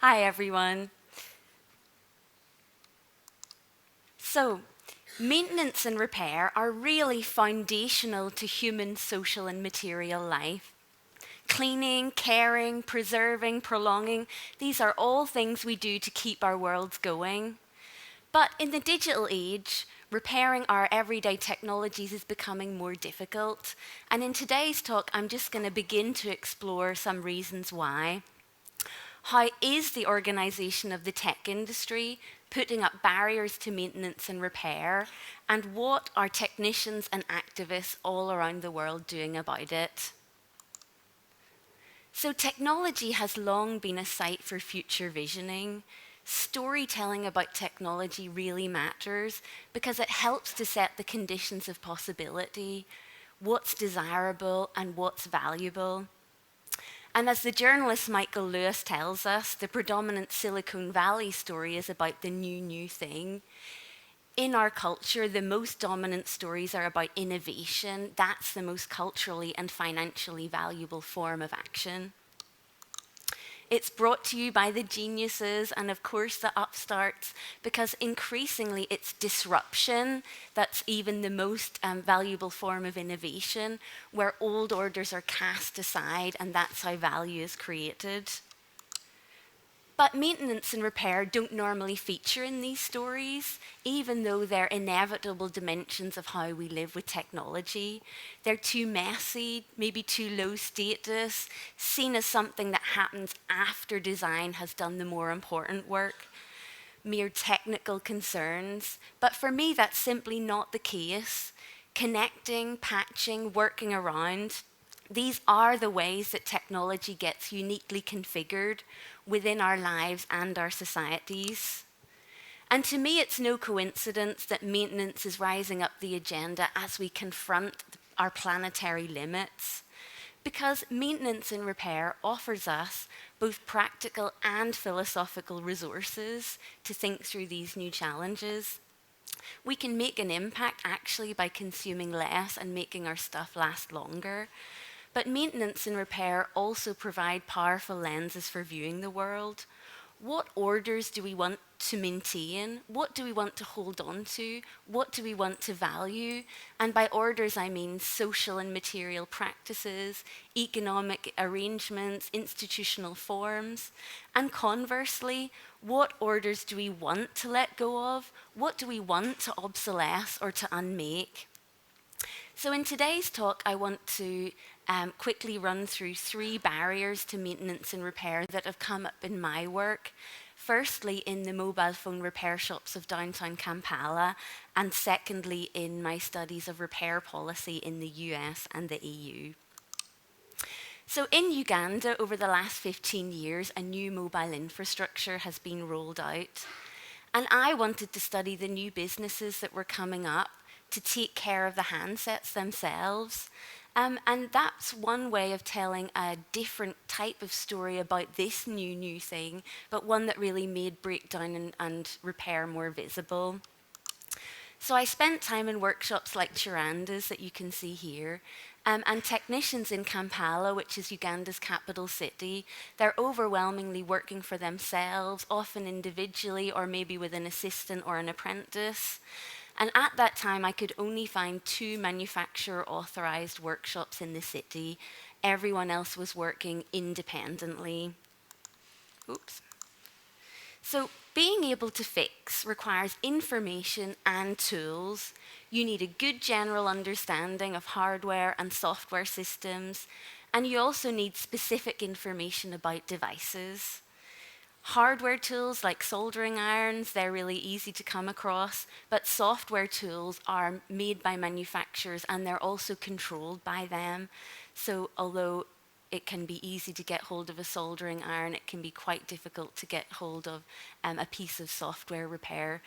Hi, everyone. So, maintenance and repair are really foundational to human social and material life. Cleaning, caring, preserving, prolonging, these are all things we do to keep our worlds going. But in the digital age, repairing our everyday technologies is becoming more difficult. And in today's talk, I'm just going to begin to explore some reasons why. How is the organisation of the tech industry putting up barriers to maintenance and repair? And what are technicians and activists all around the world doing about it? So, technology has long been a site for future visioning. Storytelling about technology really matters because it helps to set the conditions of possibility, what's desirable and what's valuable. And as the journalist Michael Lewis tells us, the predominant Silicon Valley story is about the new thing. In our culture, the most dominant stories are about innovation. That's the most culturally and financially valuable form of action. It's brought to you by the geniuses and, of course, the upstarts, because increasingly it's disruption that's even the most valuable form of innovation, where old orders are cast aside and that's how value is created. But maintenance and repair don't normally feature in these stories, even though they're inevitable dimensions of how we live with technology. They're too messy, maybe too low status, seen as something that happens after design has done the more important work, mere technical concerns. But for me, that's simply not the case. Connecting, patching, working around, these are the ways that technology gets uniquely configured within our lives and our societies. And to me, it's no coincidence that maintenance is rising up the agenda as we confront our planetary limits. Because maintenance and repair offers us both practical and philosophical resources to think through these new challenges. We can make an impact actually by consuming less and making our stuff last longer. But maintenance and repair also provide powerful lenses for viewing the world. What orders do we want to maintain? What do we want to hold on to? What do we want to value? And by orders, I mean social and material practices, economic arrangements, institutional forms. And conversely, what orders do we want to let go of? What do we want to obsolesce or to unmake? So, in today's talk, I want to quickly run through three barriers to maintenance and repair that have come up in my work. Firstly, in the mobile phone repair shops of downtown Kampala, and secondly, in my studies of repair policy in the US and the EU. So, in Uganda, over the last 15 years, a new mobile infrastructure has been rolled out. And I wanted to study the new businesses that were coming up to take care of the handsets themselves. And that's one way of telling a different type of story about this new thing, but one that really made breakdown and repair more visible. So I spent time in workshops like Chiranda's that you can see here, and technicians in Kampala, which is Uganda's capital city, they're overwhelmingly working for themselves, often individually or maybe with an assistant or an apprentice. And at that time, I could only find two manufacturer authorized workshops in the city. Everyone else was working independently. Oops. So, being able to fix requires information and tools. You need a good general understanding of hardware and software systems, and you also need specific information about devices. Hardware tools like soldering irons, they're really easy to come across, but software tools are made by manufacturers and they're also controlled by them. So, although it can be easy to get hold of a soldering iron, it can be quite difficult to get hold of a piece of software repair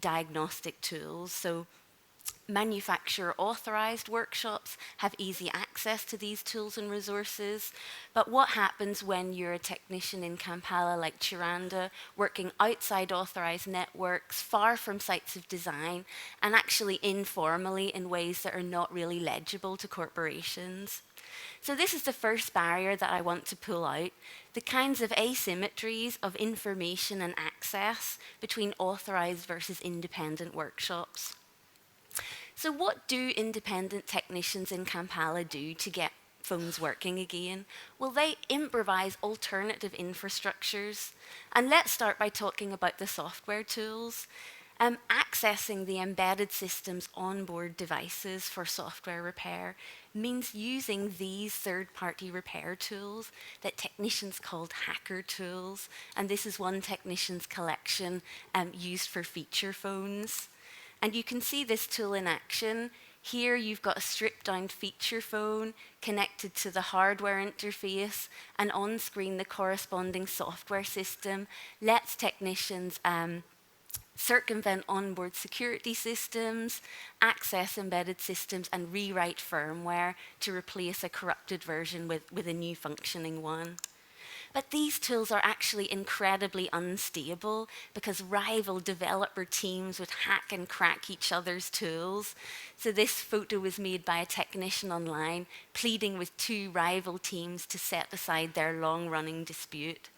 diagnostic tools. So, manufacturer authorized workshops have easy access to these tools and resources. But what happens when you're a technician in Kampala like Chiranda, working outside authorized networks, far from sites of design, and actually informally in ways that are not really legible to corporations? So this is the first barrier that I want to pull out, the kinds of asymmetries of information and access between authorised versus independent workshops. So what do independent technicians in Kampala do to get phones working again? Well, they improvise alternative infrastructures. And let's start by talking about the software tools. Accessing the embedded system's onboard devices for software repair means using these third-party repair tools that technicians called hacker tools. And this is one technician's collection used for feature phones. And you can see this tool in action. Here you've got a stripped down feature phone connected to the hardware interface, and on screen the corresponding software system lets technicians circumvent onboard security systems, access embedded systems, and rewrite firmware to replace a corrupted version with a new functioning one. But these tools are actually incredibly unstable because rival developer teams would hack and crack each other's tools. So this photo was made by a technician online pleading with two rival teams to set aside their long-running dispute.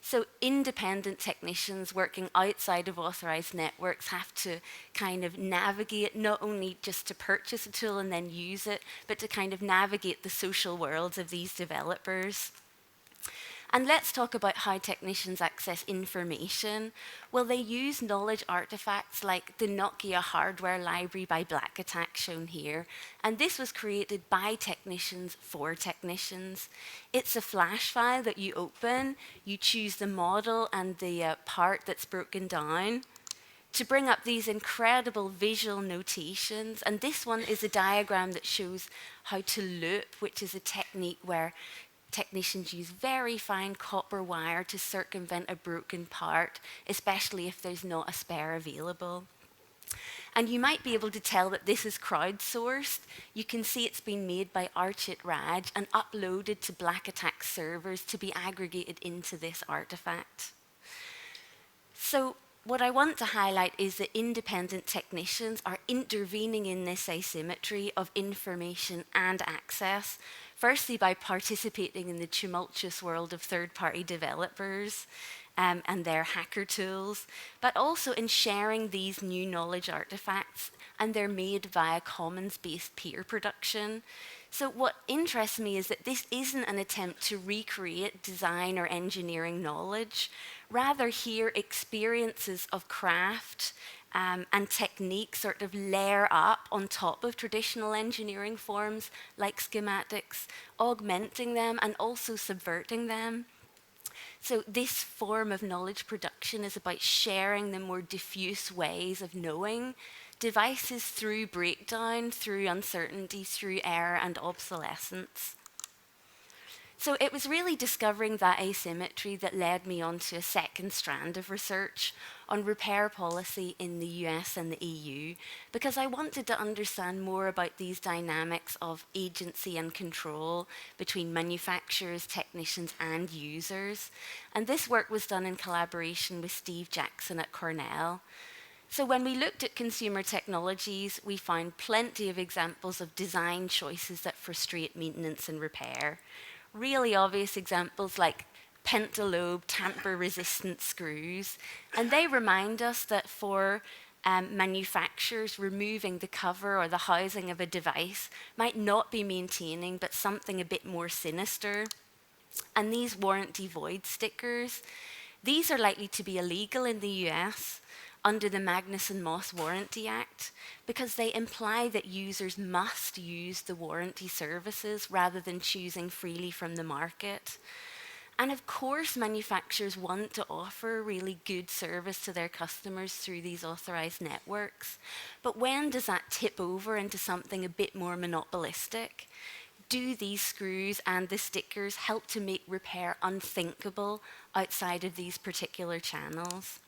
So independent technicians working outside of authorized networks have to kind of navigate, not only just to purchase a tool and then use it, but to kind of navigate the social worlds of these developers. And let's talk about how technicians access information. Well, they use knowledge artifacts like the Nokia hardware library by Black Attack shown here. And this was created by technicians for technicians. It's a flash file that you open, you choose the model and the part that's broken down to bring up these incredible visual notations. And this one is a diagram that shows how to loop, which is a technique where technicians use very fine copper wire to circumvent a broken part, especially if there's not a spare available. And you might be able to tell that this is crowdsourced. You can see it's been made by Archit Raj and uploaded to Black Attack servers to be aggregated into this artifact. So what I want to highlight is that independent technicians are intervening in this asymmetry of information and access, firstly by participating in the tumultuous world of third-party developers and their hacker tools, but also in sharing these new knowledge artifacts, and they're made via commons-based peer production. So what interests me is that this isn't an attempt to recreate design or engineering knowledge. Rather, here experiences of craft and techniques sort of layer up on top of traditional engineering forms like schematics, augmenting them and also subverting them. So this form of knowledge production is about sharing the more diffuse ways of knowing devices through breakdown, through uncertainty, through error and obsolescence. So it was really discovering that asymmetry that led me onto a second strand of research on repair policy in the US and the EU, because I wanted to understand more about these dynamics of agency and control between manufacturers, technicians, and users. And this work was done in collaboration with Steve Jackson at Cornell. So when we looked at consumer technologies, we found plenty of examples of design choices that frustrate maintenance and repair. Really obvious examples like pentalobe tamper-resistant screws, and they remind us that for manufacturers, removing the cover or the housing of a device might not be maintaining, but something a bit more sinister. And these warranty void stickers, these are likely to be illegal in the US under the Magnuson-Moss Warranty Act because they imply that users must use the warranty services rather than choosing freely from the market. And of course, manufacturers want to offer really good service to their customers through these authorized networks. But when does that tip over into something a bit more monopolistic? Do these screws and the stickers help to make repair unthinkable outside of these particular channels?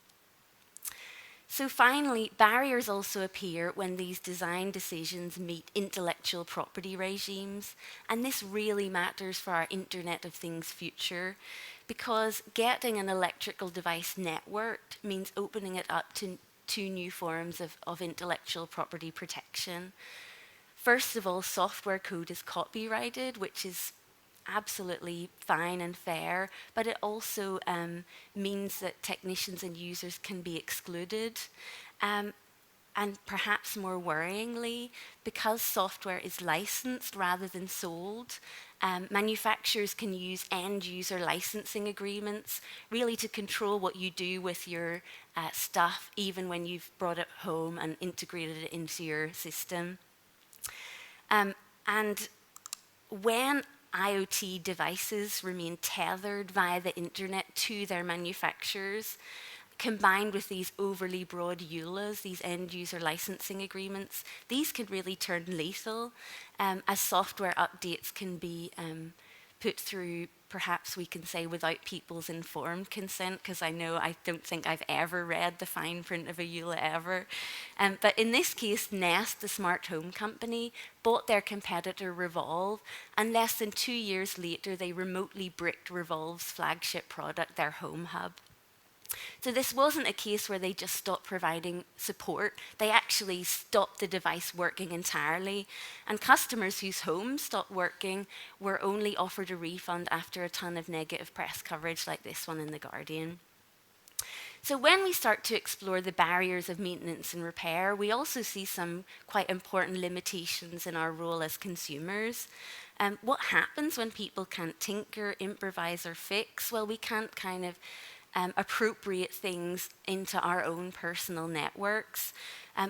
So finally, barriers also appear when these design decisions meet intellectual property regimes, and this really matters for our Internet of Things future, because getting an electrical device networked means opening it up to two new forms of intellectual property protection. First of all, software code is copyrighted, which is absolutely fine and fair, but it also means that technicians and users can be excluded. Um, and perhaps more worryingly, because software is licensed rather than sold, manufacturers can use end user licensing agreements really to control what you do with your stuff, even when you've brought it home and integrated it into your system. And when IoT devices remain tethered via the internet to their manufacturers, combined with these overly broad EULAs, these end user licensing agreements, these can really turn lethal as software updates can be put through, perhaps we can say, without people's informed consent, because I don't think I've ever read the fine print of a EULA ever. But in this case, Nast, the smart home company, bought their competitor Revolve, and less than 2 years later, they remotely bricked Revolve's flagship product, their Home Hub. So this wasn't a case where they just stopped providing support. They actually stopped the device working entirely. And customers whose homes stopped working were only offered a refund after a ton of negative press coverage like this one in The Guardian. So when we start to explore the barriers of maintenance and repair, we also see some quite important limitations in our role as consumers. What happens when people can't tinker, improvise, or fix? Well, we can't kind of appropriate things into our own personal networks.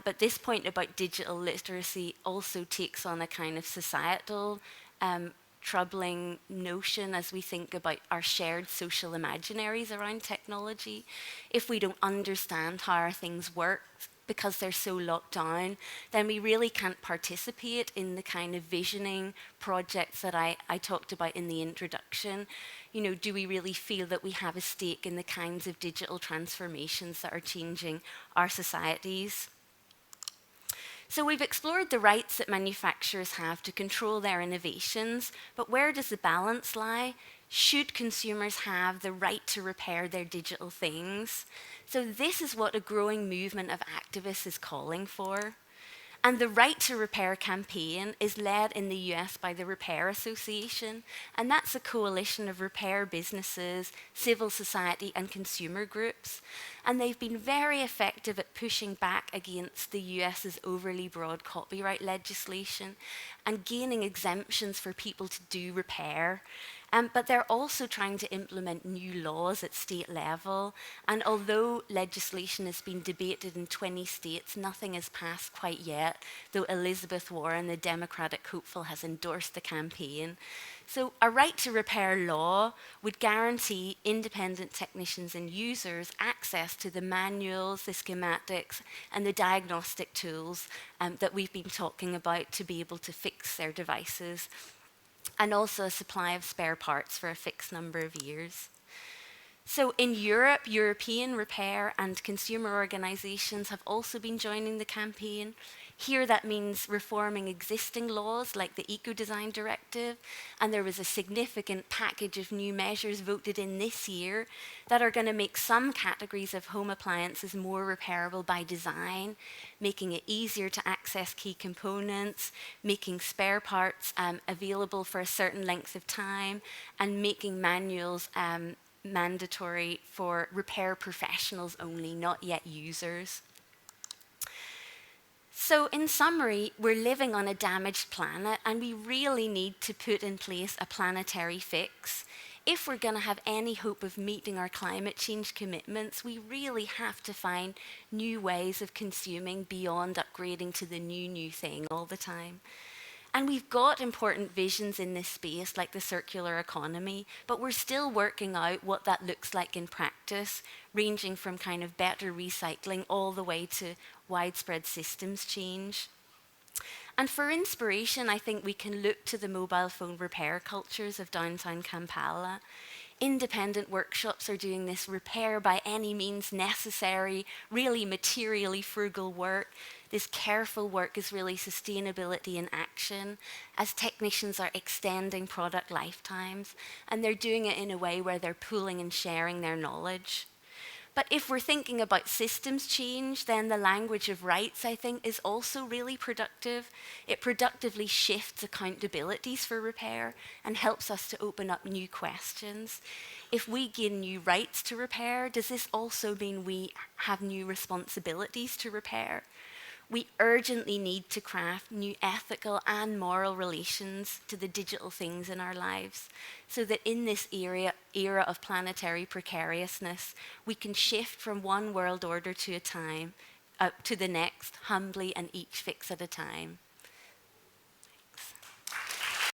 But this point about digital literacy also takes on a kind of societal troubling notion as we think about our shared social imaginaries around technology. If we don't understand how our things work because they're so locked down, then we really can't participate in the kind of visioning projects that I talked about in the introduction. You know, do we really feel that we have a stake in the kinds of digital transformations that are changing our societies? So we've explored the rights that manufacturers have to control their innovations, but where does the balance lie? Should consumers have the right to repair their digital things? So this is what a growing movement of activists is calling for. And the Right to Repair campaign is led in the US by the Repair Association, and that's a coalition of repair businesses, civil society, and consumer groups. And they've been very effective at pushing back against the US's overly broad copyright legislation and gaining exemptions for people to do repair. But they're also trying to implement new laws at state level. And although legislation has been debated in 20 states, nothing has passed quite yet, though Elizabeth Warren, the Democratic hopeful, has endorsed the campaign. So a right to repair law would guarantee independent technicians and users access to the manuals, the schematics, and the diagnostic tools that we've been talking about to be able to fix their devices, and also a supply of spare parts for a fixed number of years. So in Europe, European repair and consumer organisations have also been joining the campaign. Here that means reforming existing laws like the Eco-Design Directive, and there was a significant package of new measures voted in this year that are going to make some categories of home appliances more repairable by design, making it easier to access key components, making spare parts available for a certain length of time, and making manuals mandatory for repair professionals only, not yet users. So in summary, we're living on a damaged planet and we really need to put in place a planetary fix. If we're going to have any hope of meeting our climate change commitments, we really have to find new ways of consuming beyond upgrading to the new thing all the time. And we've got important visions in this space, like the circular economy, but we're still working out what that looks like in practice, ranging from kind of better recycling all the way to widespread systems change. And for inspiration, I think we can look to the mobile phone repair cultures of downtown Kampala. Independent workshops are doing this repair by any means necessary, really materially frugal work. This careful work is really sustainability in action as technicians are extending product lifetimes, and they're doing it in a way where they're pooling and sharing their knowledge. But if we're thinking about systems change, then the language of rights, I think, is also really productive. It productively shifts accountabilities for repair and helps us to open up new questions. If we gain new rights to repair, does this also mean we have new responsibilities to repair? We urgently need to craft new ethical and moral relations to the digital things in our lives so that in this era of planetary precariousness, we can shift from one world order to a time to the next, humbly and each fix at a time.